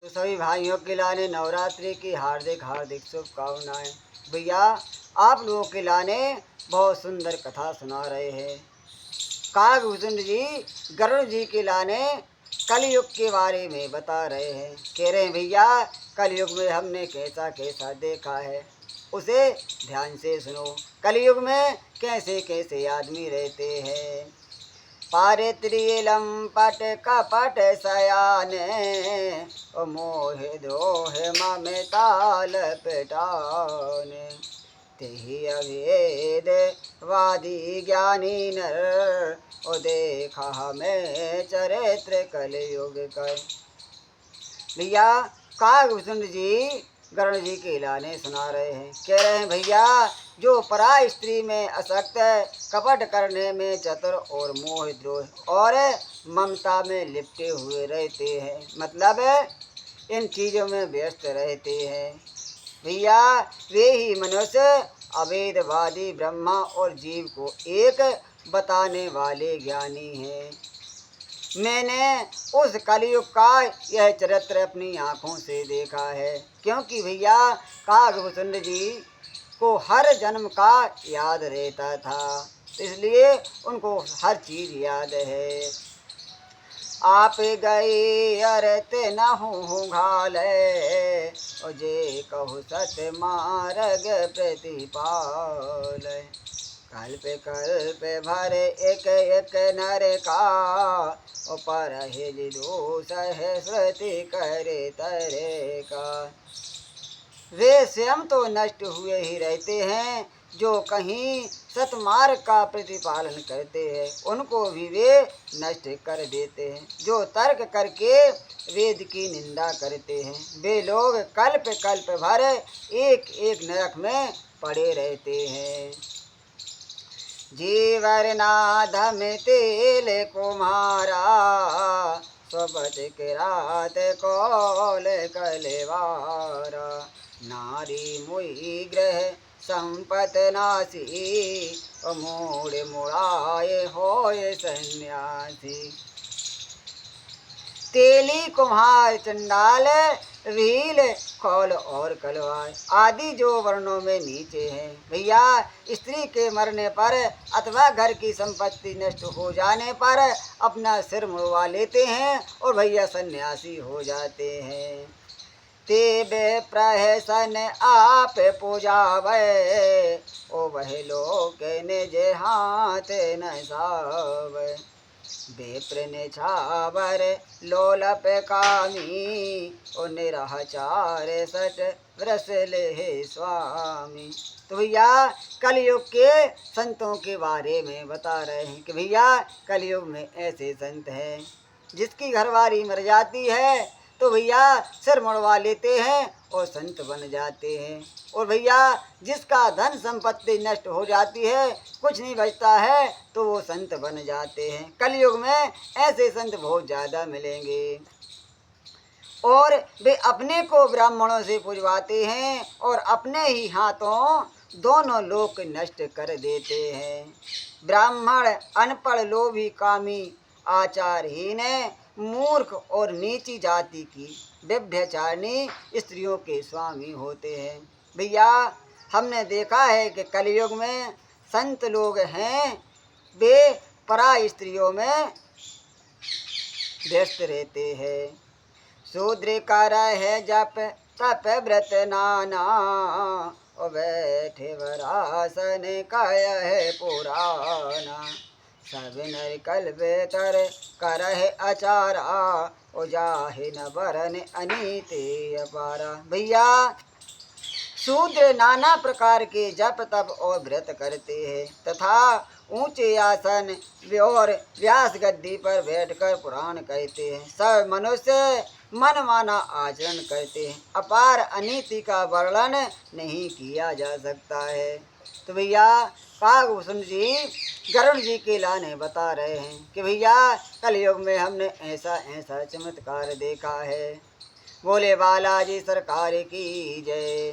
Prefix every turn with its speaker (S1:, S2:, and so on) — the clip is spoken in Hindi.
S1: तो सभी भाइयों के लाने नवरात्रि की हार्दिक हार्दिक शुभकामनाएं। भैया आप लोगों के लाने बहुत सुंदर कथा सुना रहे हैं। कागभूषण जी गरुड़ जी के लाने कलयुग के बारे में बता रहे हैं। कह रहे हैं भैया कलयुग में हमने कैसा कैसा देखा है, उसे ध्यान से सुनो। कलयुग में कैसे कैसे आदमी रहते हैं। पारित्रियलम पट कपट सयाने ओ मोह द्रोह ममताल पिटाने तेहि अभेद वादी ज्ञानी नर ओ देखा हमें चरित्र कलयुग कर। भैया कागभूषण जी गरुड़ जी के लाने सुना रहे हैं। कह रहे हैं भैया जो पराय स्त्री में असक्त, कपट करने में चतुर और मोह द्रोह और ममता में लिपटे हुए रहते हैं, मतलब इन चीज़ों में व्यस्त रहते हैं। भैया वे ही मनुष्य अभेदवादी ब्रह्मा और जीव को एक बताने वाले ज्ञानी हैं। मैंने उस कलयुग का यह चरित्र अपनी आँखों से देखा है, क्योंकि भैया कागभूषण जी को हर जन्म का याद रहता था, इसलिए उनको हर चीज़ याद है। आप गए अरत न हूँ घाले और जे कहु सत मार्ग प्रतिपाल कल्प कल्प भर एक एक नर का पर हिज दोष है श्रुति करे तरे का। वे स्वयं तो नष्ट हुए ही रहते हैं, जो कहीं सतमार्ग का प्रतिपालन करते हैं उनको भी वे नष्ट कर देते हैं। जो तर्क करके वेद की निंदा करते हैं वे लोग कल्प कल्प भर एक एक नरक में पड़े रहते हैं। जीवरनाधम तेल कुम्हारा सोबत के रात कौल कलेवारा नारी मुई ग्रह संपत नासी मोड़ मुड़ाए होए सन्यासी। तेली कुम्हार चंडाल रील खौल और कलवार आदि जो वर्णों में नीचे हैं, भैया स्त्री के मरने पर अथवा घर की संपत्ति नष्ट हो जाने पर अपना सिर मुड़वा लेते हैं और भैया सन्यासी हो जाते हैं। ते बे प्रहसन आप पूजावे ओ वह लोग निज हाथ न सावे बेप्र निछावर लोलप कामी ओ निरहचार सट व्रस ले स्वामी। तो भैया कलयुग के संतों के बारे में बता रहे हैं कि भैया कलयुग में ऐसे संत हैं जिसकी घरवाली मर जाती है तो भैया सिर मुड़वा लेते हैं और संत बन जाते हैं। और भैया जिसका धन संपत्ति नष्ट हो जाती है, कुछ नहीं बचता है, तो वो संत बन जाते हैं। कलयुग में ऐसे संत बहुत ज़्यादा मिलेंगे। और वे अपने को ब्राह्मणों से पुजवाते हैं और अपने ही हाथों दोनों लोक नष्ट कर देते हैं। ब्राह्मण अनपढ़ लोभी कामी आचारहीन मूर्ख और नीची जाति की व्यभिचारिणी स्त्रियों के स्वामी होते हैं। भैया हमने देखा है कि कलयुग में संत लोग हैं वे पराई स्त्रियों में व्यस्त रहते हैं। शूद्र कर है जप तप व्रत नाना ओ बैठे वरासन काय है पुराना सब नर कल बेतर करह अचारा ओ जाहे न बरन अनीते अपारा। भैया शूद्र नाना प्रकार के जप तप और व्रत करते हैं तथा ऊंचे आसन और व्यास गद्दी पर बैठकर पुराण कहते हैं। सब मनुष्य मनमाना आचरण करते हैं, अपार अनीति का वर्णन नहीं किया जा सकता है। तो भैया कागभूषण जी गरुड़ जी के लाने बता रहे हैं कि भैया कलयुग में हमने ऐसा ऐसा चमत्कार देखा है। बोले बालाजी सरकार की जय।